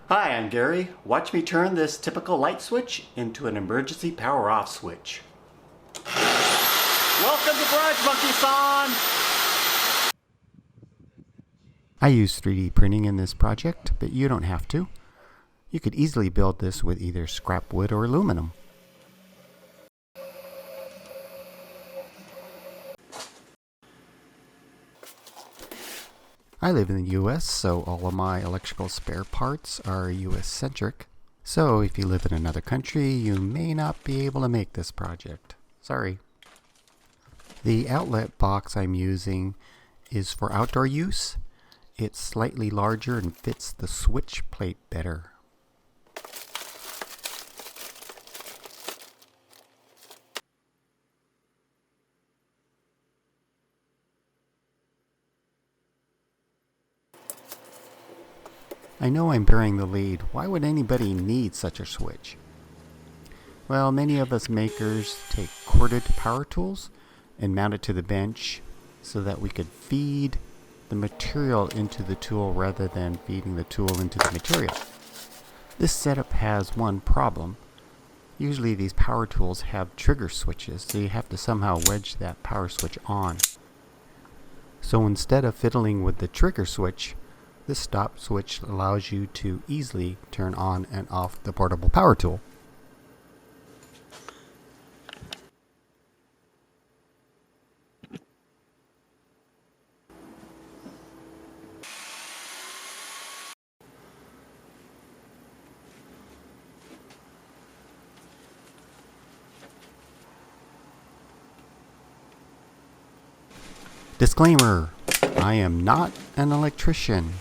Hi, I'm Gary. Watch me turn this typical light switch into an emergency power off switch. Welcome to Garage Monkey San! I use 3D printing in this project, but you don't have to. You could easily build this with either scrap wood or aluminum. I live in the US, so all of my electrical spare parts are US-centric. So if you live in another country, you may not be able to make this project. Sorry. The outlet box I'm using is for outdoor use. It's slightly larger and fits the switch plate better. I know I'm burying the lead. Why would anybody need such a switch? Well, many of us makers take corded power tools and mount it to the bench so that we could feed the material into the tool rather than feeding the tool into the material. This setup has one problem. Usually these power tools have trigger switches, so you have to somehow wedge that power switch on. So instead of fiddling with the trigger switch, this stop switch allows you to easily turn on and off the portable power tool. Disclaimer: I am not an electrician.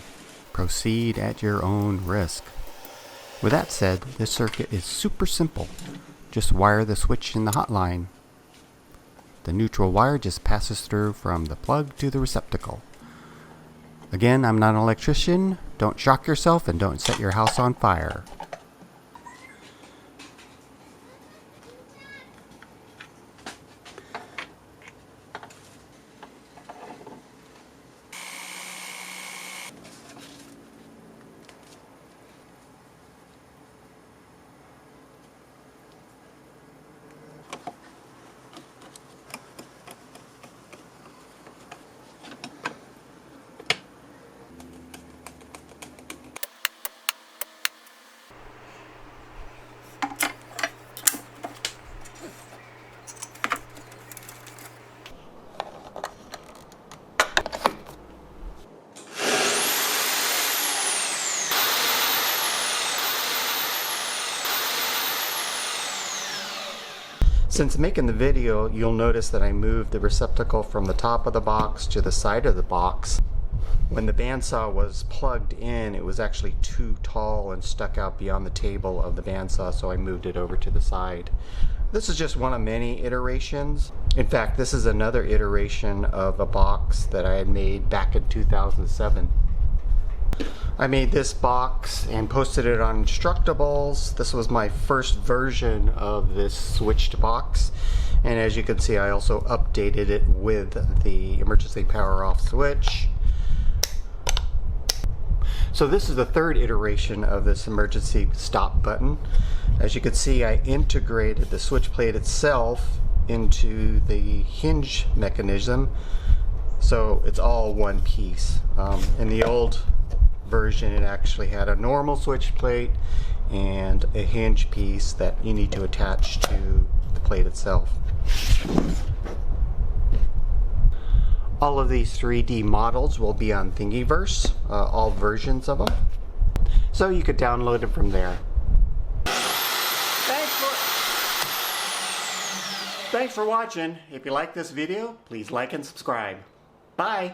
Proceed at your own risk. With that said, this circuit is super simple. Just wire the switch in the hot line. The neutral wire just passes through from the plug to the receptacle. Again, I'm not an electrician. Don't shock yourself and don't set your house on fire. Since making the video, you'll notice that I moved the receptacle from the top of the box to the side of the box. When the bandsaw was plugged in, it was actually too tall and stuck out beyond the table of the bandsaw, so I moved it over to the side. This is just one of many iterations. In fact, this is another iteration of a box that I had made back in 2007. I made this box and posted it on Instructables. This was my first version of this switched box, and as you can see, I also updated it with the emergency power off switch. So this is the third iteration of this emergency stop button. As you can see, I integrated the switch plate itself into the hinge mechanism, so it's all one piece. In the old version, it actually had a normal switch plate and a hinge piece that you need to attach to the plate itself. All of these 3D models will be on Thingiverse, all versions of them, so you could download it from there. Thanks for watching. If you like this video, please like and subscribe. Bye!